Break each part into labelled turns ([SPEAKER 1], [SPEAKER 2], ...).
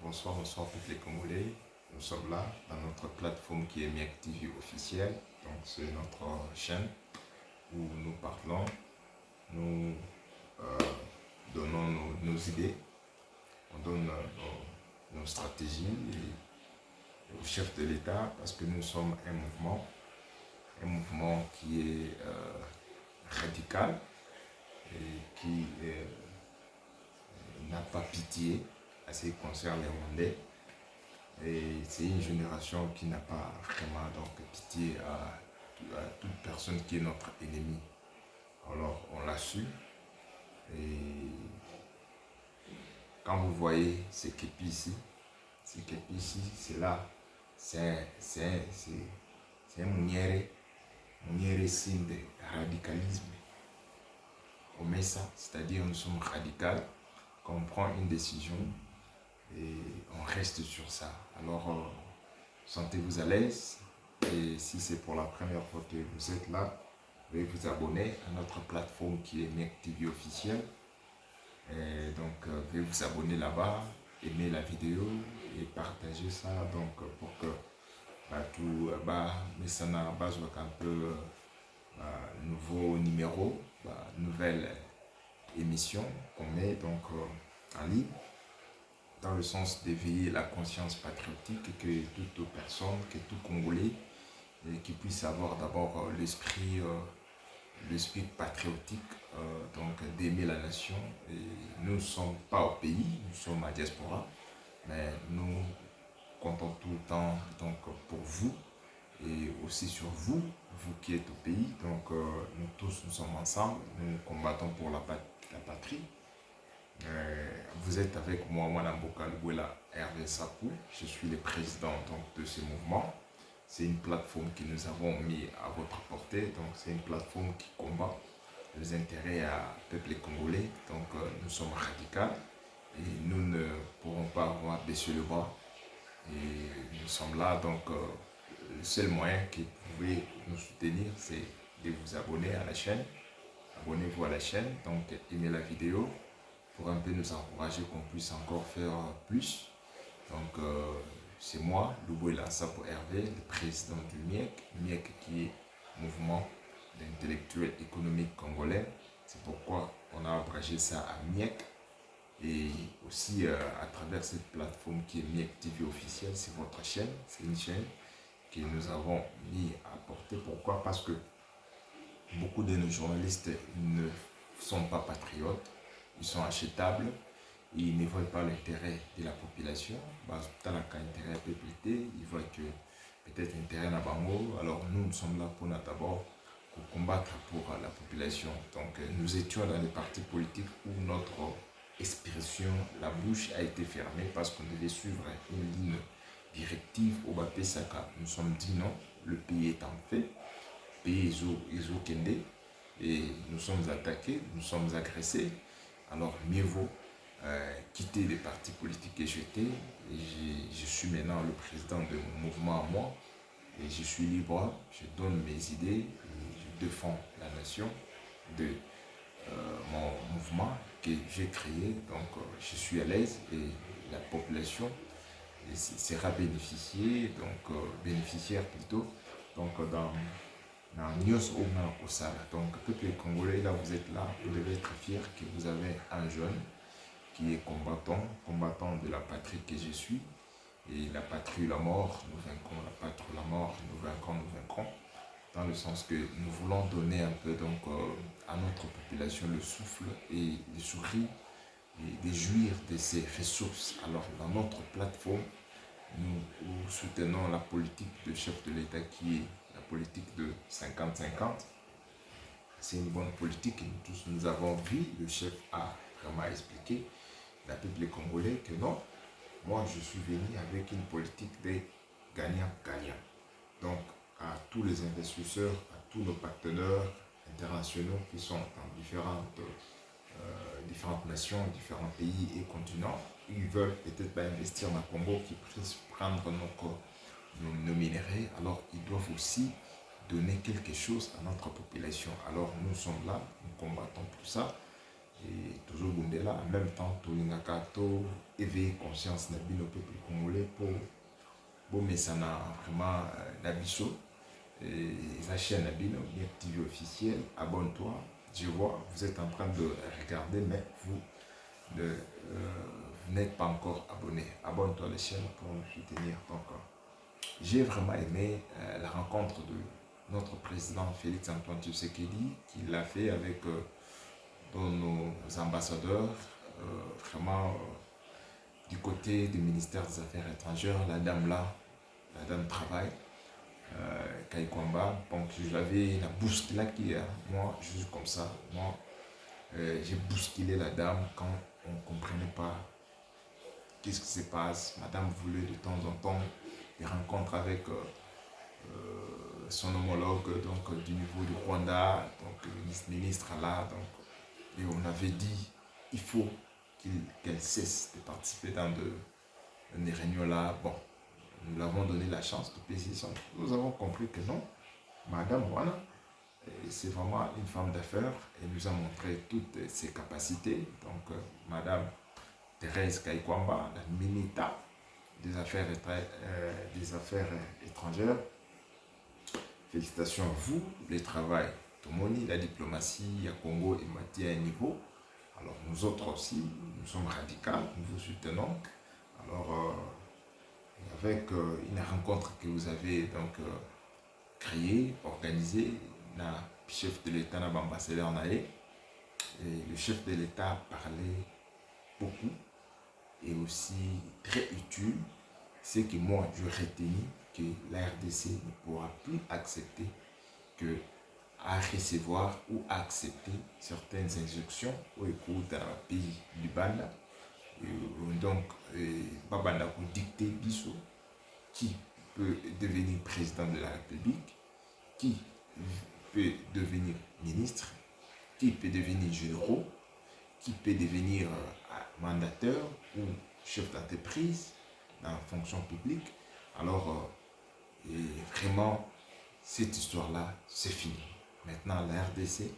[SPEAKER 1] bonsoir toutes les Congolais. Nous sommes là dans notre plateforme qui est Miek TV officielle. Donc c'est notre chaîne où nous parlons, nous donnons nos idées, on donne nos stratégies au chef de l'État parce que nous sommes un mouvement qui est radical et qui n'a pas pitié à ce qui concerne les Rwandais. Et c'est une génération qui n'a pas vraiment donc pitié à toute personne qui est notre ennemi. Alors on l'a su. Et quand vous voyez ce képi ici, c'est là, c'est un mounière signe de radicalisme. On met ça, c'est-à-dire nous sommes radicaux, quand on prend une décision et on reste sur ça. Alors sentez-vous à l'aise et si c'est pour la première fois que vous êtes là, veuillez vous abonner à notre plateforme qui est Miek TV officielle. Et donc veuillez vous abonner là-bas, aimer la vidéo et partager ça donc pour que tout mais ça n'a pas un peu nouveau numéro, nouvelle émission qu'on met donc en ligne dans le sens d'éveiller la conscience patriotique et que toute personne, que tout Congolais qui puisse avoir d'abord l'esprit patriotique, donc d'aimer la nation. Et nous ne sommes pas au pays, nous sommes à diaspora, mais nous comptons tout le temps donc pour vous et aussi sur vous, vous qui êtes au pays. Donc nous tous, nous sommes ensemble, nous combattons pour la patrie. Vous êtes avec moi, Mwanamboka Lubuela Hervé Sapou. Je suis le président donc, de ce mouvement. C'est une plateforme que nous avons mis à votre portée. Donc c'est une plateforme qui combat les intérêts à peuple congolais. Donc nous sommes radicaux et nous ne pourrons pas avoir baissé le bras. Et nous sommes là, donc le seul moyen qui pouvait nous soutenir, c'est de vous abonner à la chaîne. Abonnez-vous à la chaîne, donc aimez la vidéo pour un peu nous encourager qu'on puisse encore faire plus. Donc c'est moi, Lubuela Sapou Hervé, le président du MIEC qui est Mouvement d'intellectuels économiques congolais. C'est pourquoi on a abrégé ça à MIEC. Et aussi à travers cette plateforme qui est Miek TV officielle, c'est votre chaîne, c'est une chaîne que nous avons mis à porter. Pourquoi? Parce que beaucoup de nos journalistes ne sont pas patriotes, ils sont achetables, ils ne voient pas l'intérêt de la population. Dans le cas intérêt PPT, ils voient que peut-être intérêt à Bango. Alors nous sommes là pour d'abord combattre pour la population. Donc nous étions dans les partis politiques où notre expression, la bouche a été fermée parce qu'on devait suivre une ligne directive au Bapé Saka. Nous sommes dit non, le pays est en fait, le pays est Kende, et nous sommes attaqués, nous sommes agressés. Alors mieux vaut quitter les partis politiques et jeter. Je suis maintenant le président de mon mouvement à moi, et je suis libre, je donne mes idées, je défends la nation de mon mouvement que j'ai créé, donc je suis à l'aise et la population sera bénéficiaire plutôt, donc dans News Osala. Donc tous les Congolais, là vous êtes là, vous devez être fiers que vous avez un jeune qui est combattant de la patrie que je suis. Et la patrie ou la mort, nous vaincrons, la patrie ou la mort, nous vaincrons. Dans le sens que nous voulons donner un peu donc à notre population le souffle et le sourire et de jouir de ces ressources. Alors dans notre plateforme, nous soutenons la politique du chef de l'État qui est la politique de 50-50. C'est une bonne politique et nous tous nous avons vu, le chef a vraiment expliqué à peuple congolais que non, moi je suis venu avec une politique de gagnant-gagnant. Donc à tous les investisseurs, à tous nos partenaires internationaux qui sont dans différentes nations, différents pays et continents, ils veulent peut-être investir dans le Congo, qui puissent prendre nos minéraux, alors ils doivent aussi donner quelque chose à notre population. Alors nous sommes là, nous combattons pour ça. et toujours Bundela, en même temps, tout l'ingakato, éveiller conscience na bino peuple congolais pour mesana vraiment d'abisso. Et la chaîne Nabino, bien TV officiel, abonne-toi. Je vois, vous êtes en train de regarder, mais vous n'êtes pas encore abonné. Abonne-toi à la chaîne pour nous soutenir. Donc, j'ai vraiment aimé la rencontre de notre président Félix Antoine Tshisekedi, qu'il a fait avec nos ambassadeurs, vraiment du côté du ministère des Affaires étrangères, la dame là, la dame travaille. Kaikwamba, donc je l'avais la bousculé qui est, moi, je suis comme ça, moi, j'ai bousculé la dame quand on ne comprenait pas qu'est-ce qui se passe. Madame voulait de temps en temps des rencontres avec son homologue donc, du niveau du Rwanda, donc le ministre là, donc, et on avait dit il faut qu'elle cesse de participer dans des réunions là. Bon, nous l'avons donné la chance de payer son. Nous avons compris que non, Madame Wana, c'est vraiment une femme d'affaires et nous a montré toutes ses capacités. Donc, Madame Thérèse Kaikwamba, la ministre des Affaires étrangères, félicitations à vous, le travail. Tomoni, la diplomatie à Congo et Mati à un niveau. Alors, nous autres aussi, nous sommes radicaux, nous vous soutenons. Alors, avec une rencontre que vous avez donc créée, organisée, le chef de l'État, l'ambassadeur Naé, et le chef de l'État parlait beaucoup et aussi très utile. C'est que moi, je retenu que la RDC ne pourra plus accepter que à recevoir ou à accepter certaines injonctions au écoute dans le pays du Banda. Donc, Babanda pour dicter Bissot qui peut devenir président de la République, qui peut devenir ministre, qui peut devenir généraux, qui peut devenir mandateur ou chef d'entreprise dans la fonction publique. Alors, vraiment, cette histoire-là, c'est fini. Maintenant, la RDC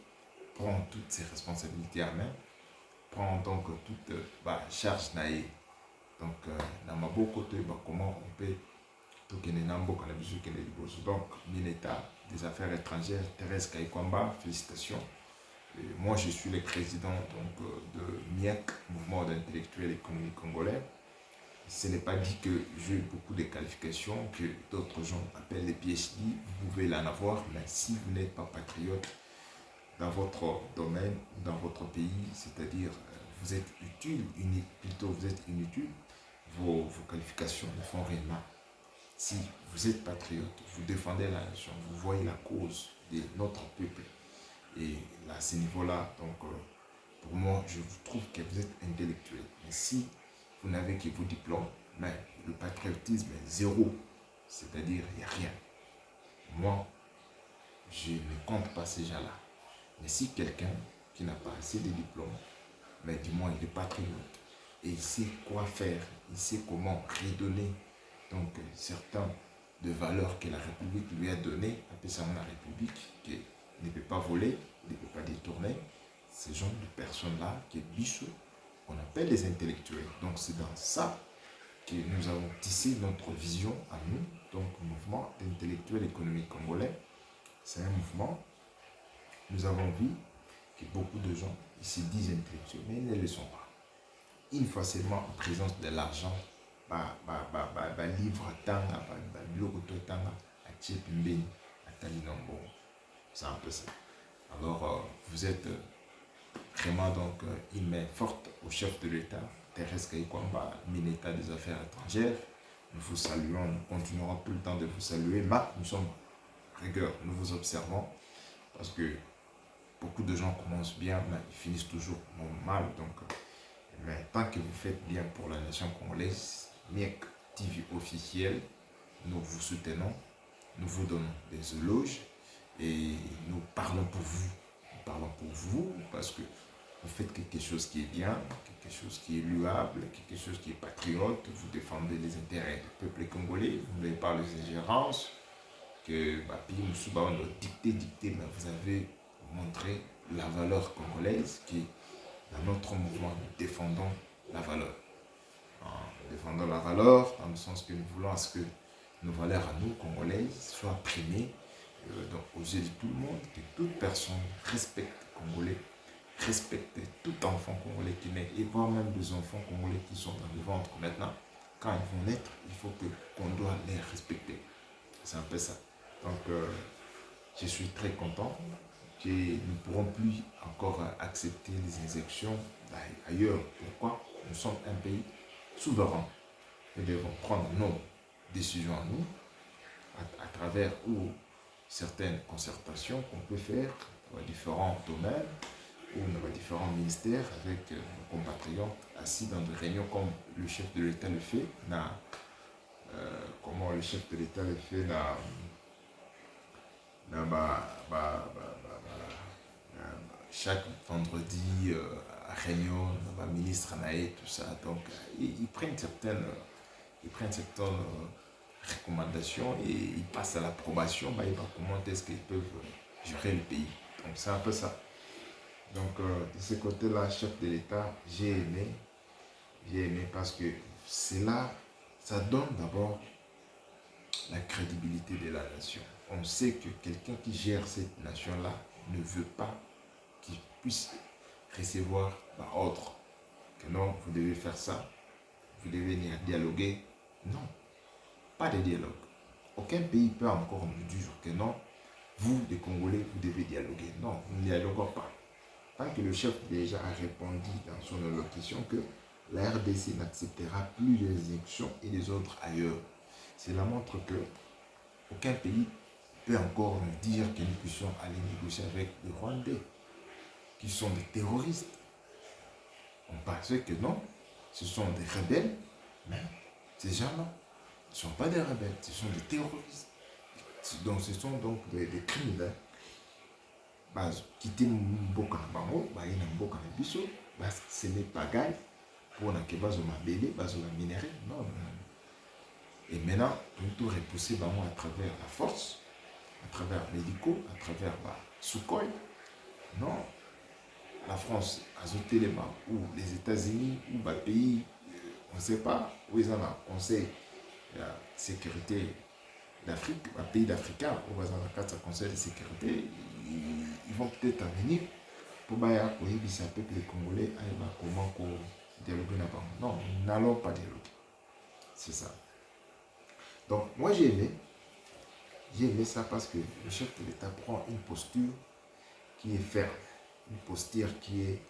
[SPEAKER 1] prend toutes ses responsabilités à main, prend donc toute charge naïe. Donc, dans ma beau côté, comment on peut donc, l'État des Affaires étrangères, Thérèse Kaikwamba, félicitations. Et moi, je suis le président donc, de MIEC, Mouvement d'intellectuels économiques congolais. Ce n'est pas dit que j'ai beaucoup de qualifications, que d'autres gens appellent les PhD. Vous pouvez l'en avoir, mais si vous n'êtes pas patriote dans votre domaine, dans votre pays, c'est-à-dire vous êtes utile, plutôt vous êtes inutile, vos qualifications ne font rien. Si vous êtes patriote, vous défendez la nation, vous voyez la cause de notre peuple. Et là, à ce niveau-là, donc, pour moi, je trouve que vous êtes intellectuel. Mais si vous n'avez que vos diplômes, mais le patriotisme est zéro. C'est-à-dire, il n'y a rien. Moi, je ne compte pas ces gens-là. Mais si quelqu'un qui n'a pas assez de diplômes, mais du moins il est patriote, et il sait quoi faire, il sait comment redonner donc certains de valeurs que la République lui a données, spécialement la République, qui ne peut pas voler, ne peut pas détourner, ces genre de personnes-là, qui est bichot, on appelle les intellectuels. Donc c'est dans ça que nous avons tissé notre vision à nous, donc le mouvement intellectuel économique congolais. C'est un mouvement, nous avons vu que beaucoup de gens ils se disent intellectuels, mais ils ne le sont pas. Une fois seulement en présence de l'argent, livre tanga, bilokoto tanga, à Tchepimbeni, à Talinombo. C'est un peu ça. Alors, vous êtes vraiment donc une main forte au chef de l'État, Thérèse Kaikwamba, ministre des Affaires étrangères. Nous vous saluons, nous continuerons tout le temps de vous saluer, mais nous sommes rigueur, nous vous observons, parce que beaucoup de gens commencent bien, mais ils finissent toujours mal. Donc, mais tant que vous faites bien pour la nation congolaise, MIEC TV officiel, nous vous soutenons, nous vous donnons des éloges et nous parlons pour vous. Nous parlons pour vous parce que vous faites quelque chose qui est bien, quelque chose qui est louable, quelque chose qui est patriote, vous défendez les intérêts du peuple congolais, vous n'avez pas les ingérences, que nous doit dicter, mais vous avez montré la valeur congolaise qui est dans notre mouvement, nous défendons la valeur. Nous défendons la valeur dans le sens que nous voulons à ce que nos valeurs à nous, Congolaises, soient primées donc, aux yeux de tout le monde, que toute personne respecte les Congolais, respecte tout enfant congolais qui naît, et voire même des enfants congolais qui sont dans le ventre maintenant. Quand ils vont naître, il faut qu'on doit les respecter. C'est un peu ça. Donc, je suis très content. Nous ne pourrons plus encore accepter les injections ailleurs. Pourquoi? Nous sommes un pays souverain. Nous devons prendre nos décisions à nous, à travers certaines concertations qu'on peut faire dans différents domaines ou dans différents ministères avec nos compatriotes assis dans des réunions comme le chef de l'État le fait. Comment le chef de l'État le fait chaque vendredi réunion, ministre Naé, tout ça. Donc, ils prennent certaines recommandations et ils passent à l'approbation. Ils vont comment est-ce qu'ils peuvent gérer le pays. Donc, c'est un peu ça. Donc, de ce côté-là, chef de l'État, j'ai aimé parce que c'est là, ça donne d'abord la crédibilité de la nation. On sait que quelqu'un qui gère cette nation-là ne veut pas qu'il puisse recevoir ordre. Que non, vous devez faire ça, vous devez venir dialoguer. Non, pas de dialogue. Aucun pays peut encore nous dire que non, vous, les Congolais, vous devez dialoguer. Non, nous ne dialoguons pas. Tant que le chef déjà a répondu dans son allocution que la RDC n'acceptera plus les élections et les autres ailleurs. Cela montre que aucun pays peut encore nous dire que nous puissions aller négocier avec les Rwandais, qui sont des terroristes. On pensait que non, ce sont des rebelles, mais ces gens-là ne sont pas des rebelles, ce sont des terroristes. Donc, ce sont donc des criminels. Quitter Mboka na bango, baye na Mboka na biso, ce n'est pas gay pour que bazo mabele, bazo minéré. Non, non, non. Et maintenant, nous tout repousser bango à travers la force, à travers médicaux, à travers Sukhoi. Non, la France a sauté les mains, ou les États-Unis, ou les pays, on ne sait pas, où ils en ont un conseil de la sécurité d'Afrique, un pays d'Africains, où ils ont un conseil de sécurité, ils vont peut-être venir pour que ça peut que les Congolais aillent comment dialoguer là-bas. Non, nous n'allons pas dialoguer. C'est ça. Donc, moi j'ai aimé ça parce que le chef de l'État prend une posture qui est ferme, une posture qui est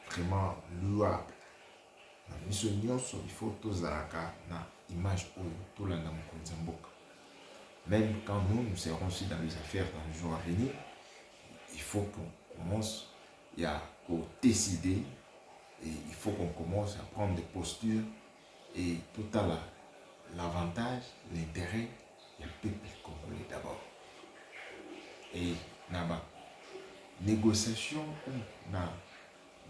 [SPEAKER 1] vraiment louable. Il faut tous na image tout le monde. Même quand nous serons aussi dans les affaires dans les jours à venir, il faut qu'on commence à décider et il faut qu'on commence à prendre des postures et tout à l'avantage, l'intérêt, il y a le peuple congolais d'abord. Et dans la négociation ou dans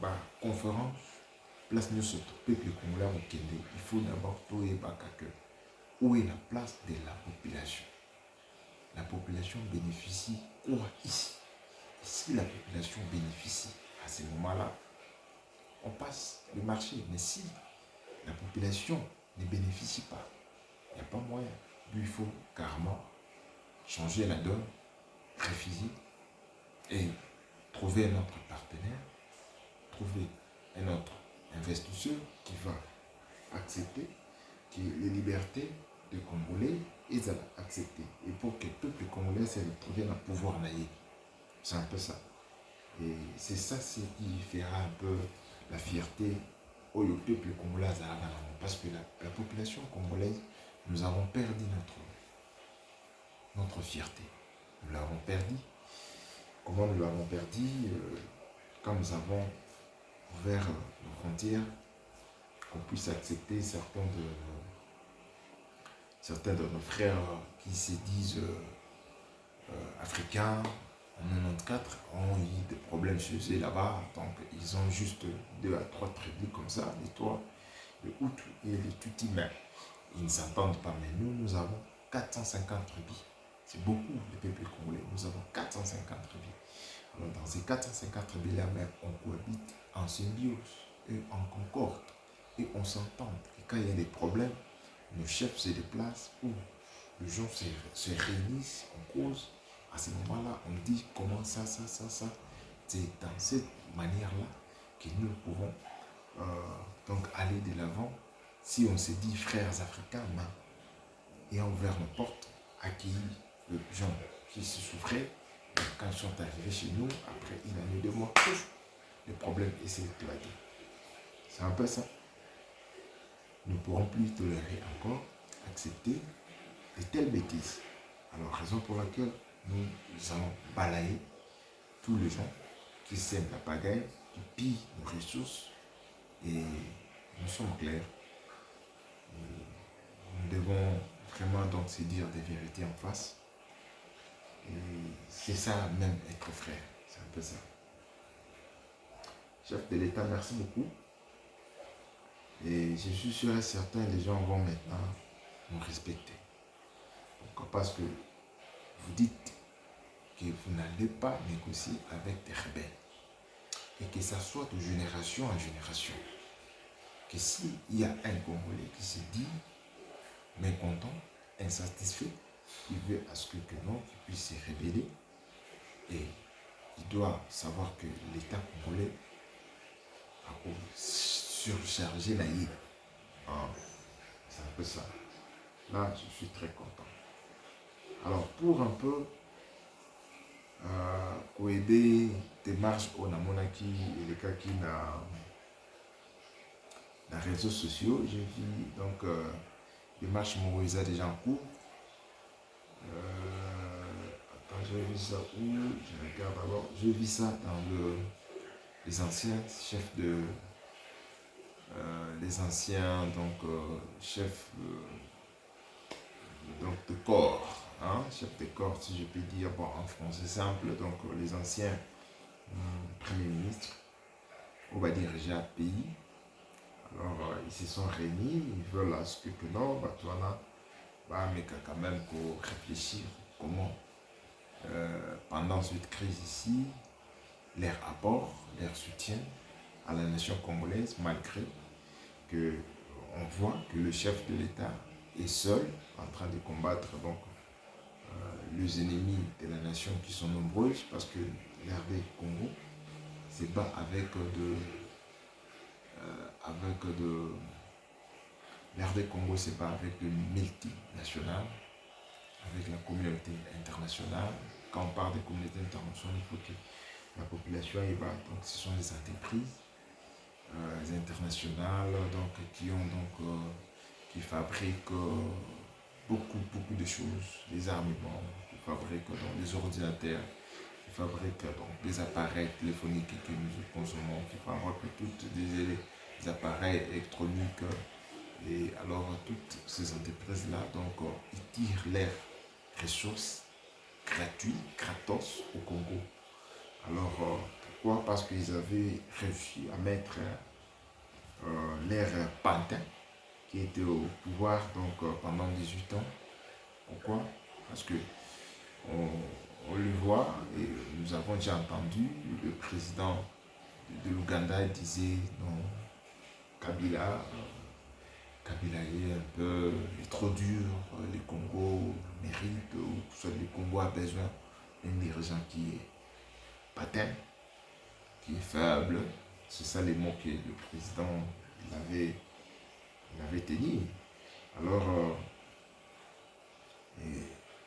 [SPEAKER 1] la conférence, place nous sur le peuple congolais au Kenya, il faut d'abord tout et où est la place de la population. La population bénéficie quoi ici? Et si la population bénéficie à ce moment-là, on passe le marché. Mais si la population ne bénéficie pas, il n'y a pas moyen. Il faut carrément changer la donne, refuser et trouver un autre partenaire, trouver un autre investisseur qui va accepter que les libertés des Congolais, ils vont accepter. Et pour que le peuple congolais se retrouve dans le pouvoir naïf. C'est un peu ça. Et c'est ça ce qui fera un peu la fierté au peuple congolais. Parce que la population congolaise, nous avons perdu notre fierté. Nous l'avons perdu. Comment nous l'avons perdu? Quand nous avons ouvert nos frontières, qu'on puisse accepter certains de nos frères qui se disent africains en 94 ont eu des problèmes chez eux là-bas. Donc ils ont juste 2 à 3 tribus comme ça, les Toits, les Hutus et les Tutsis. Mais ils ne s'entendent pas. Mais nous avons 450 tribus. C'est beaucoup le peuple congolais. Nous avons 450 tribus. Alors, dans ces 454 tribus-là, on cohabite en symbiose et en concorde et on s'entend. Et quand il y a des problèmes, nos chefs se déplacent ou les gens se réunissent, on cause. À ce moment-là, on dit comment ça. C'est dans cette manière-là que nous pouvons donc aller de l'avant. Si on se dit frères africains, et ont ouvert nos portes, accueilli les gens qui se souffraient. Quand ils sont arrivés chez nous, après une année, 2 mois, le problème s'est éclaté. C'est un peu ça. Nous ne pourrons plus tolérer encore, accepter de telles bêtises. Alors, raison pour laquelle nous allons balayer tous les gens qui sèment la pagaille, qui pillent nos ressources, et nous sommes clairs. Nous devons vraiment donc se dire des vérités en face. Et c'est ça même être frère. C'est un peu ça. Chef de l'État, merci beaucoup. Et je suis sûr et certain que les gens vont maintenant nous respecter. Pourquoi? Parce que vous dites que vous n'allez pas négocier avec des rebelles. Et que ça soit de génération en génération. Que s'il y a un Congolais qui se dit mécontent, insatisfait, il veut à ce que non, qu'il puisse se rébeller. Et il doit savoir que l'État congolais a surchargé la IE. C'est un peu ça. Là, je suis très content. Alors, pour un peu aider des marches au Namonaki et les cas qui n'a les réseaux sociaux, j'ai vu donc des marches Moroïsa déjà en cours. Attends, j'ai vu ça où? Je regarde alors. J'ai vu ça dans les anciens chefs de les anciens donc chefs donc de corps, hein, chef de corps si je peux dire, bon, en français simple, donc les anciens premiers ministres, on va diriger un pays. Alors ils se sont réunis, ils veulent à ce que non, Batouana, mais quand même pour réfléchir comment pendant cette crise ici, leur apport, leur soutien à la nation congolaise, malgré que on voit que le chef de l'État est seul en train de combattre donc les ennemis de la nation qui sont nombreuses, parce que l'RD Congo se bat avec l'RD Congo se bat avec le multinational, avec la communauté internationale. Quand on parle de communauté internationale, il faut que la population y va. Donc ce sont les entreprises internationales donc, qui fabriquent beaucoup de choses, des armements, qui fabriquent donc, des ordinateurs, qui fabriquent donc, des appareils téléphoniques que nous consommons, qui fabriquent toutes des appareils électroniques. Et alors toutes ces entreprises-là, donc ils tirent leurs ressources gratuites, gratos au Congo. Alors pourquoi? Parce qu'ils avaient réussi à mettre leur pantin qui était au pouvoir donc pendant 18 ans. Pourquoi? Parce que on le voit et nous avons déjà entendu le président de l'Ouganda disait non, Kabila est un peu trop dur, le Congo mérite, ou soit le Congo a besoin d'un dirigeant qui est patin, qui est faible. C'est ça les mots que le président avait tenus. Alors,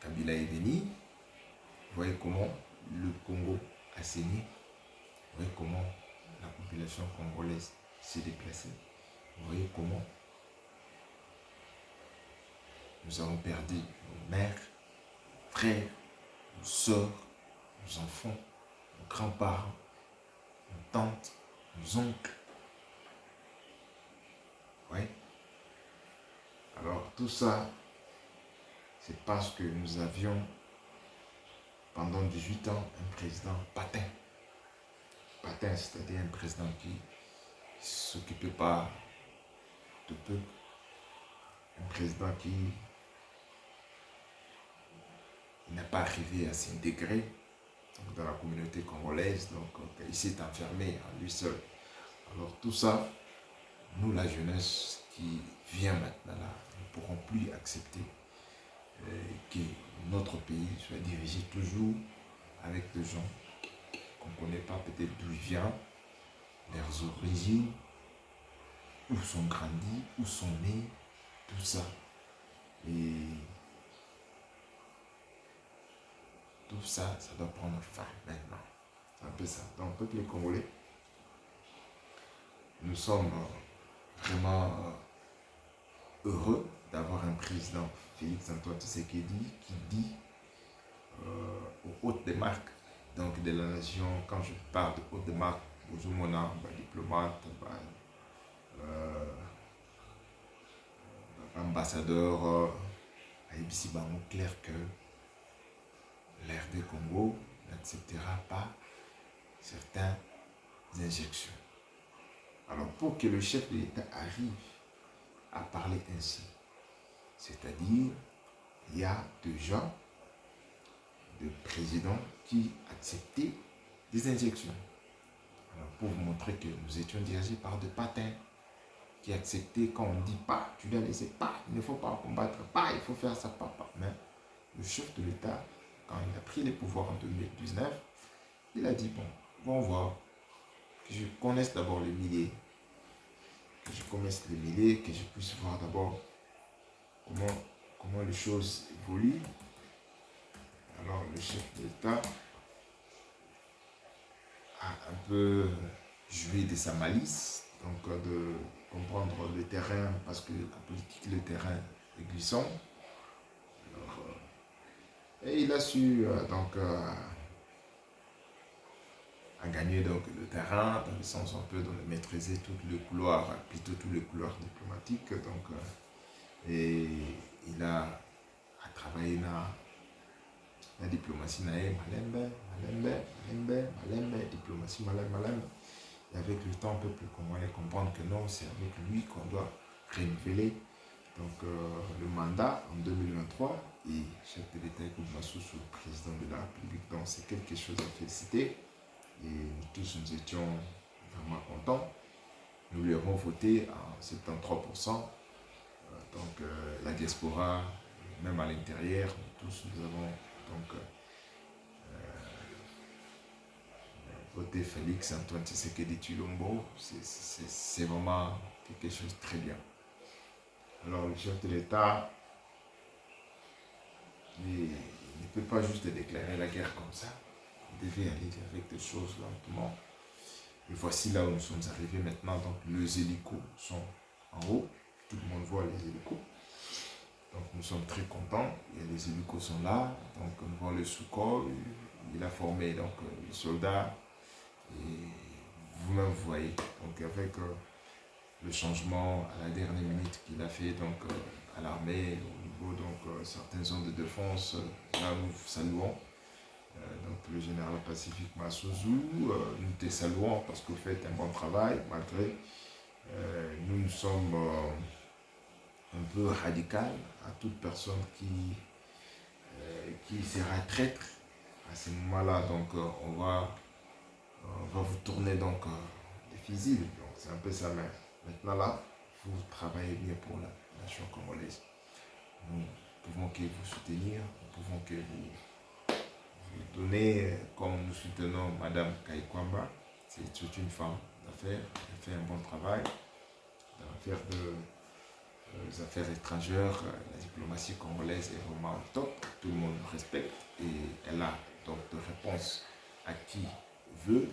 [SPEAKER 1] Kabila est venu. Vous voyez comment le Congo a saigné. Vous voyez comment la population congolaise s'est déplacée. Vous voyez comment nous avons perdu nos mères, frères, nos soeurs, nos enfants, nos grands-parents, nos tantes, nos oncles. Oui. Alors tout ça, c'est parce que nous avions pendant 18 ans un président patin. Patin, c'est-à-dire un président qui ne s'occupait pas de peuple. Un président qui n'a pas arrivé à s'intégrer donc dans la communauté congolaise, donc il s'est enfermé en lui seul. Alors tout ça, nous, la jeunesse qui vient maintenant là, ne pourrons plus accepter que notre pays soit dirigé toujours avec des gens qu'on ne connaît pas peut-être d'où ils viennent, leurs origines, où sont grandis, où sont nés, tout ça. Et tout ça, ça doit prendre fin maintenant. C'est un peu ça. Donc, peuple congolais, nous sommes vraiment heureux d'avoir un président, Félix Antoine Tshisekedi, qui dit aux hôtes des marques donc de la nation, quand je parle de hôtes des marques, aux homona, diplomates, ambassadeurs, ici, clair que l'RD Congo n'acceptera pas certaines injections. Alors pour que le chef de l'État arrive à parler ainsi, c'est-à-dire il y a déjà des présidents qui acceptaient des injections. Alors pour vous montrer que nous étions dirigés par des patins qui acceptaient quand on dit pas, tu dois laisser pas, il ne faut pas combattre, pas, il faut faire ça, pas. Mais le chef de l'État, quand il a pris les pouvoirs en 2019, il a dit bon, on va voir, que je connaisse d'abord les milliers, que je connaisse les milliers, que je puisse voir d'abord comment les choses évoluent. Alors le chef de l'État a un peu joué de sa malice, donc de comprendre le terrain, parce que la politique, le terrain est glissant. Alors, et il a su à gagner donc, le terrain, dans le sens un peu de maîtriser tout le couloir, plutôt tout le couloir diplomatique. Donc, et il a travaillé dans la diplomatie, diplomatie, et avec le temps, peuple congolais comprendre que non, c'est avec lui qu'on doit renouveler donc, le mandat en 2023. Et chef de l'État Massoussou, président de la République, donc c'est quelque chose à féliciter. Et nous tous, nous étions vraiment contents. Nous lui avons voté à 73%. Donc la diaspora, même à l'intérieur, nous tous, nous avons donc voté Félix Antoine Tshisekedi Tshilombo. C'est vraiment quelque chose de très bien. Alors le chef de l'État il ne peut pas juste déclarer la guerre comme ça. Il devait aller avec des choses lentement. Et voici là où nous sommes arrivés maintenant. Donc les hélicos sont en haut. Tout le monde voit les hélicos. Donc nous sommes très contents. Et les hélicos sont là. Donc on voit le Sukhoi. Il a formé donc les soldats. Et vous-même vous voyez. Donc avec le changement à la dernière minute qu'il a fait donc, à l'armée, au niveau donc certaines zones de défense, là nous saluons. Donc le général Pacifique Massouzou, nous te saluons parce que vous faites un bon travail, malgré nous sommes un peu radical à toute personne qui sera traître à ce moment-là. Donc on va vous tourner donc des fusils. Donc c'est un peu ça, mais maintenant là, vous travaillez bien pour la nation congolaise. Nous pouvons que vous soutenir, nous pouvons que vous donner, comme nous soutenons Madame Kaikwamba. C'est une femme d'affaires, elle fait un bon travail dans l'affaire des affaires étrangères. La diplomatie congolaise est vraiment au top, tout le monde respecte et elle a donc des réponses à qui veut.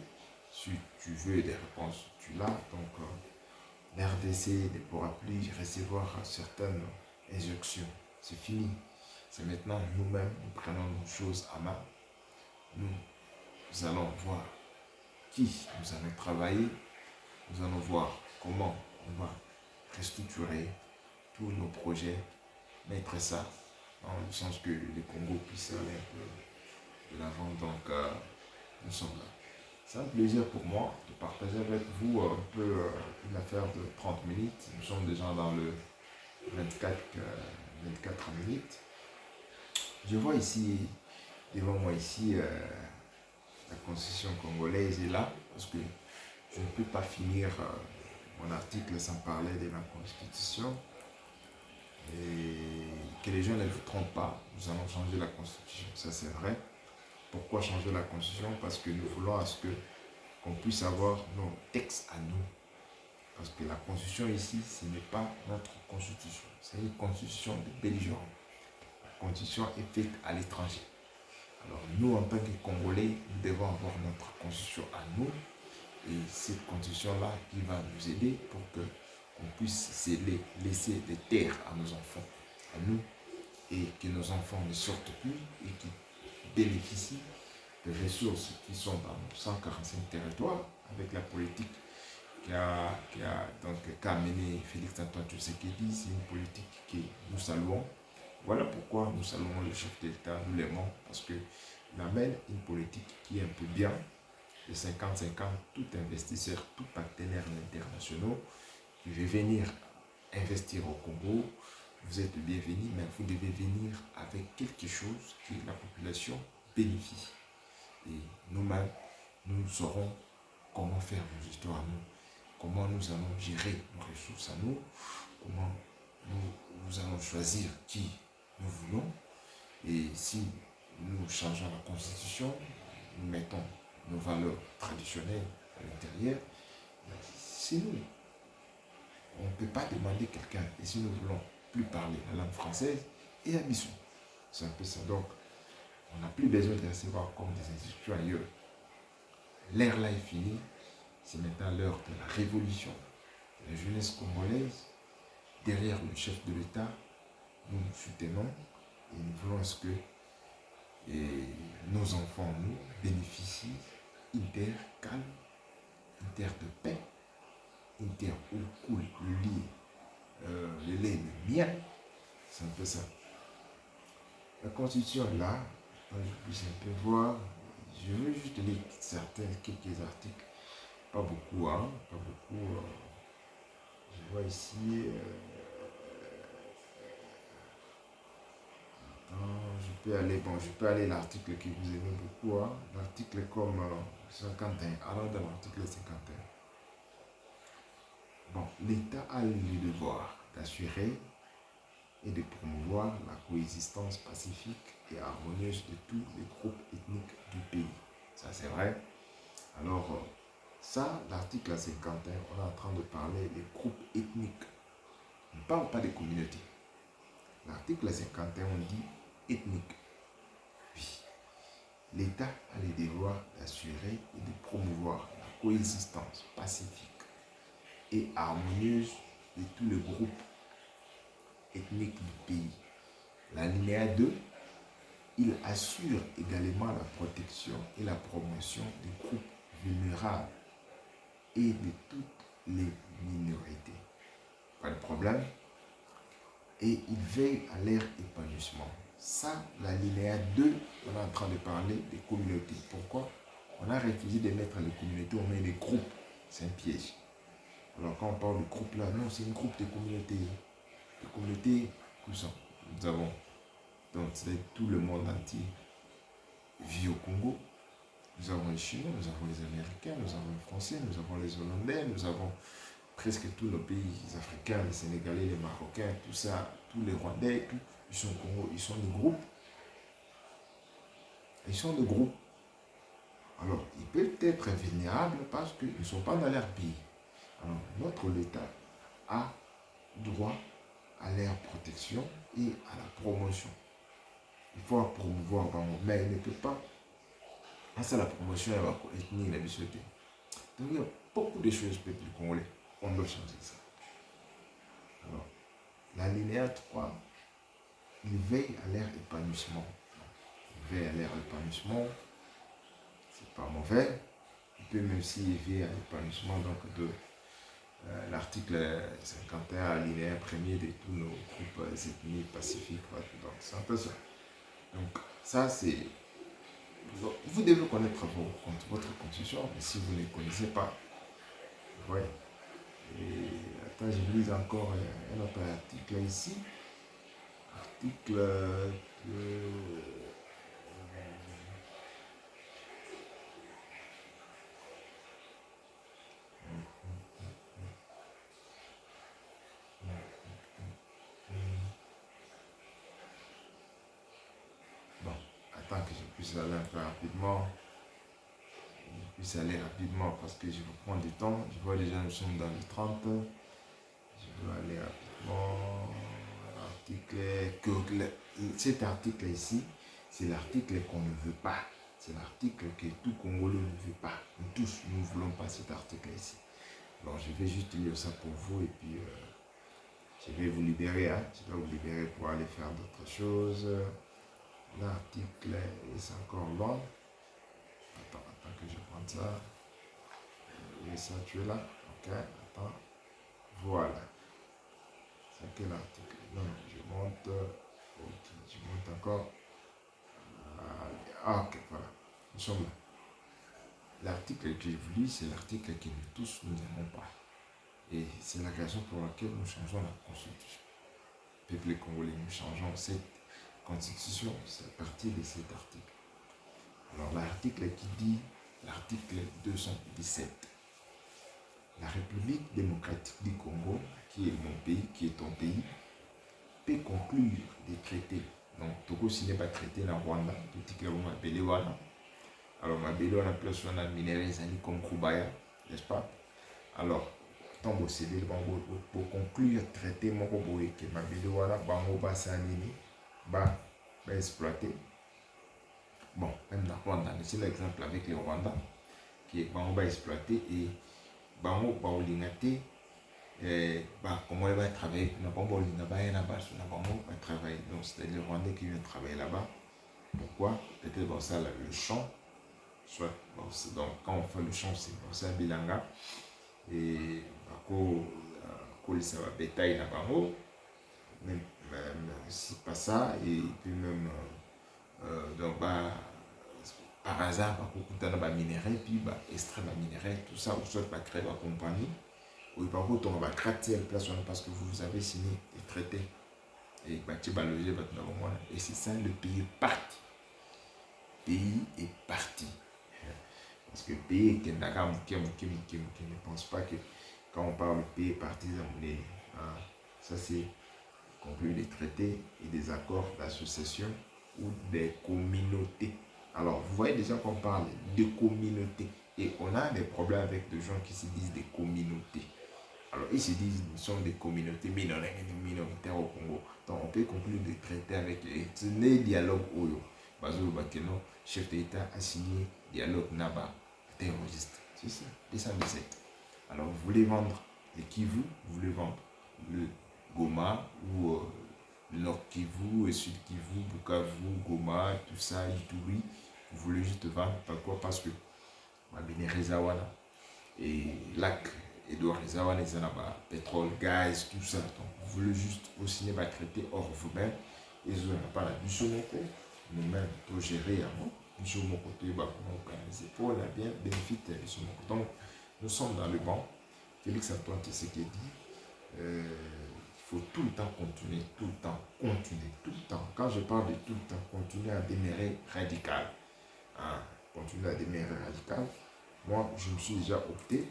[SPEAKER 1] Si tu veux des réponses, tu l'as. Donc l'RDC ne pourra plus recevoir certaines injonctions. C'est fini. C'est maintenant nous-mêmes, nous prenons nos choses à main. Nous allons voir qui nous allons travailler. Nous allons voir comment on va restructurer tous nos projets, mettre ça dans le sens que le Congo puisse aller un peu de l'avant. Donc nous sommes là. C'est un plaisir pour moi de partager avec vous un peu une affaire de 30 minutes. Nous sommes déjà dans le 24 minutes. Je vois ici, devant moi ici, La constitution congolaise est là parce que je ne peux pas finir mon article sans parler de la constitution. Et que les gens ne vous trompent pas, nous allons changer la constitution, ça c'est vrai. Pourquoi changer la constitution? Parce que nous voulons à ce que qu'on puisse avoir nos textes à nous. Parce que la constitution ici, ce n'est pas notre constitution. C'est une constitution de belligérants. La constitution est faite à l'étranger. Alors nous, en tant que Congolais, nous devons avoir notre constitution à nous. Et cette constitution-là qui va nous aider pour que qu'on puisse laisser des terres à nos enfants, à nous, et que nos enfants ne sortent plus et qu'ils bénéficient des ressources qui sont dans nos 145 territoires avec la politique qu'a mené Félix-Antoine Tshisekedi. C'est une politique que nous saluons. Voilà pourquoi nous saluons le chef d'État, nous l'aimons, parce qu'il amène une politique qui est un peu bien, de 50-50, tout investisseur, tout partenaire internationaux qui veut venir investir au Congo, vous êtes bienvenus, mais vous devez venir avec quelque chose que la population bénéficie. Et nous-mêmes, nous saurons comment faire nos histoires à nous, comment nous allons gérer nos ressources à nous, comment nous allons choisir qui nous voulons. Et si nous changeons la constitution, nous mettons nos valeurs traditionnelles à l'intérieur, c'est nous. On ne peut pas demander quelqu'un. Et si nous voulons plus parler la langue française, et à Bissou. C'est un peu ça. Donc, on n'a plus besoin de recevoir comme des institutions ailleurs. L'ère là est finie. C'est maintenant l'heure de la révolution. La jeunesse congolaise, derrière le chef de l'État, nous nous soutenons et nous voulons ce que nos enfants, nous, bénéficient d'une terre calme, une terre de paix, une terre où coule le lait de miel. C'est un peu ça. La constitution est là, je puisse un peu voir. Je veux juste lire quelques articles. Pas beaucoup, hein, pas beaucoup. Je vois ici. Je peux aller l'article que vous aimez beaucoup, hein, l'article comme 51, alors dans l'article 51. Bon, l'État a le devoir d'assurer et de promouvoir la coexistence pacifique et harmonieuse de tous les groupes ethniques du pays. Ça, c'est vrai. Alors, ça, l'article 51, on est en train de parler des groupes ethniques. On ne parle pas des communautés. L'article 51, on dit ethnique. Oui. L'État a le devoir d'assurer et de promouvoir la coexistence pacifique et harmonieuse de tous les groupes ethniques du pays. L'alinéa 2, il assure également la protection et la promotion des groupes vulnérables et de toutes les minorités. Pas de problème. Et il veille à leur épanouissement. Ça, l'alinéa 2, on est en train de parler des communautés. Pourquoi? On a refusé de mettre les communautés, on met les groupes. C'est un piège. Alors quand on parle de groupe là, non, c'est un groupe de communautés. Les communautés, nous avons, donc c'est tout le monde entier vit au Congo. Nous avons les Chinois, nous avons les Américains, nous avons les Français, nous avons les Hollandais, nous avons presque tous nos pays africains, les Sénégalais, les Marocains, tout ça, tous les Rwandais, ils sont au Congo, ils sont des groupes. Ils sont des groupes. Alors, ils peuvent être vulnérables parce qu'ils ne sont pas dans leur pays. Alors, notre État a droit à leur protection et à la promotion. Il faut la promouvoir, mais il ne peut pas. C'est la promotion de l'ethnie et la société. Donc, il y a beaucoup de choses, peuple congolais. On doit changer ça. Alors, l'alinéa 3, il veille à leur épanouissement. Il veille à leur épanouissement. C'est pas mauvais. Il peut même s'y veiller à l'épanouissement de l'article 51, alinéa premier de tous nos groupes ethniques pacifiques. Donc, c'est un peu ça. Donc, ça, c'est. Vous devez connaître votre constitution, mais si vous ne connaissez pas, ouais. Et attends, je lis encore un autre article ici. Article puisse aller un peu rapidement. Puisse aller rapidement parce que je vais prendre du temps. Je vois déjà nous sommes dans les 30. Je vais aller rapidement. Cet article ici, c'est l'article qu'on ne veut pas. C'est l'article que tout Congolais ne veut pas. Nous tous, nous ne voulons pas cet article ici. Alors je vais juste lire ça pour vous et puis je vais vous libérer. Hein. Je vais vous libérer pour aller faire d'autres choses. L'article est encore long. Attends que je prenne ça. Et ça, tu es là. Ok, attends. Voilà. C'est quel article? Non, je monte. Ok, je monte encore. Ah, ok, voilà. Nous sommes là. L'article que je vous lis, c'est l'article que nous tous nous n'aimons pas. Et c'est la raison pour laquelle nous changeons la constitution. Peuple congolais, nous changeons cette constitution, c'est à partir de cet article. Alors l'article qui dit, l'article 217, la République démocratique du Congo, qui est mon pays, qui est ton pays, peut conclure des traités. Donc, Togo signé pas traité dans Rwanda, tout que vous m'appelez voilà. Alors, ma belle, on a plus on a minéraux comme Koubaya, n'est-ce pas? Alors, tant que c'est pour conclure traité, mon robot que ma belle voilà, bango ba sanini, ba exploité. Bon, même dans Rwanda, c'est l'exemple avec le Rwanda, qui est bango ba exploité et bango ba olingate. Comment il va travailler, n'a pas bon va travailler. Donc c'est les Rwandais qui viennent travailler là-bas. Pourquoi? Peut-être dans ça le champ. Soit bon, donc quand on fait le champ, c'est dans ça bilanga. Et quand ça va bétail là-bas, même si pas ça, et puis même donc par hasard, on va minérer, puis extrait minérer, tout ça, ou soit créer la compagnie. Oui, par contre, on va gratter la place parce que vous avez signé des traités. Et c'est ça, le pays est parti. Le pays est parti. Parce que le pays qui ne pense pas que quand on parle du pays est parti, ça c'est conclure des traités et des accords d'association ou des communautés. Alors, vous voyez déjà qu'on parle de communautés. Et on a des problèmes avec des gens qui se disent des communautés. Alors, ils se disent nous sommes des communautés minoritaires au Congo. Donc, on peut conclure des traités avec les dialogues Oyo. Bazou Bakeno, chef d'État, a signé dialogue Naba, terroriste. C'est ça, 217. Alors, vous voulez vendre le Kivu, vous voulez vendre le Goma ou le Nord Kivu, le Sud Kivu, Bukavu, Goma, tout ça, Ituri. Vous voulez juste vendre, pourquoi? Parce que Mabine Rezawana et lac Edouard Rezawana, ils ont pétrole, gaz, tout ça. Donc, vous voulez juste au cinéma traiter hors vous-même. Ils n'ont pas la Bissonoko, nous-mêmes, pour gérer à moi. Nous mon côté, pour la bien bénéfice de Bissonoko. Donc, nous sommes dans le banc. Félix Antoine Tshisekedi dit il faut tout le temps continuer, tout le temps, continuer, tout le temps. Quand je parle de tout le temps, continuer à demeurer radical. Hein, continuer à demeurer radical. Moi, je me suis déjà opté.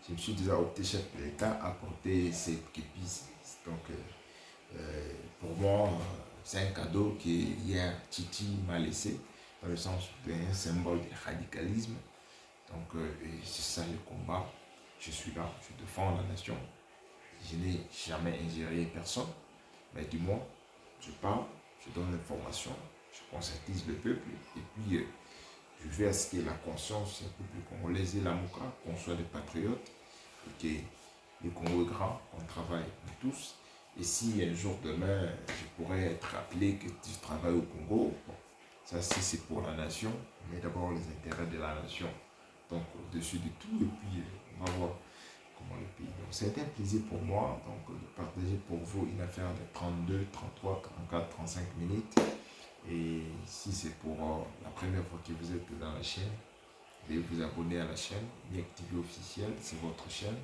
[SPEAKER 1] Chef de l'État, à porter cette képi. Donc, pour moi, c'est un cadeau que hier Titi m'a laissé, dans le sens d'un symbole de radicalisme. Donc, c'est ça le combat. Je suis là, je défends la nation. Je n'ai jamais ingéré personne, mais du moins, je parle, je donne l'information, je conscientise le peuple, et puis je veux à ce que la conscience du peuple congolais et la mouka, qu'on soit des patriotes, et que le Congo est grand, qu'on travaille tous. Et si un jour demain, je pourrais être rappelé que tu travailles au Congo, bon, ça c'est pour la nation, mais d'abord les intérêts de la nation. Donc au-dessus de tout, et puis on va voir comment le pays. Donc c'est un plaisir pour moi donc, de partager pour vous une affaire de 32, 33, 44, 35 minutes. Et si c'est pour la première fois que vous êtes dans la chaîne, veuillez vous abonner à la chaîne. Miek TV officiel, c'est votre chaîne.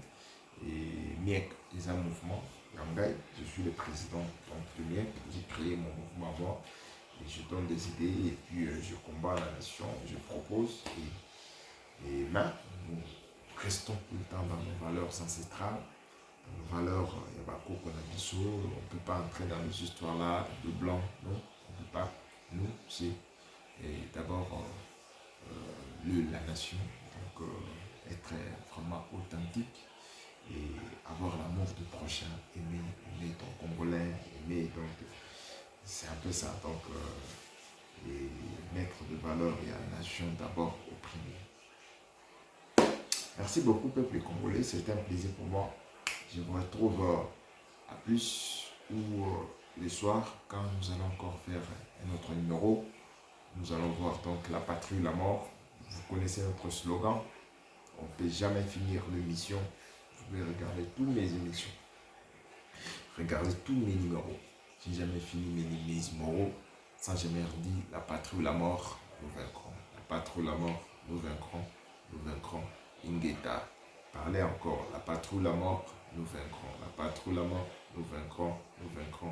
[SPEAKER 1] Et Miek est un mouvement. Yangai, je suis le président de Miek. J'ai créé mon mouvement moi. Et je donne des idées et puis je combats la nation, je propose. Et là, nous restons tout le temps dans nos valeurs ancestrales, dans nos valeurs Yabako Konabiso. On ne peut pas entrer dans les histoires là de blanc, non, on ne peut pas. Nous, c'est Et d'abord, la nation, donc être vraiment authentique et avoir l'amour du prochain, aimer ton Congolais, aimer donc c'est un peu ça. Donc et mettre de valeur et la nation d'abord au premier. Merci beaucoup peuple congolais, c'était un plaisir pour moi. Je vous retrouve à plus ou les soirs quand nous allons encore faire un autre numéro. Nous allons voir donc la patrie, la mort. Vous connaissez notre slogan. On ne peut jamais finir l'émission. Vous pouvez regarder toutes mes émissions. Regardez tous mes numéros. J'ai jamais fini mes numéros sans jamais dire la patrie ou la mort, nous vaincrons. La patrie ou la mort, nous vaincrons. Nous vaincrons. Ingeta. Parlez encore. La patrie ou la mort, nous vaincrons. La patrie ou la mort, nous vaincrons. Nous vaincrons.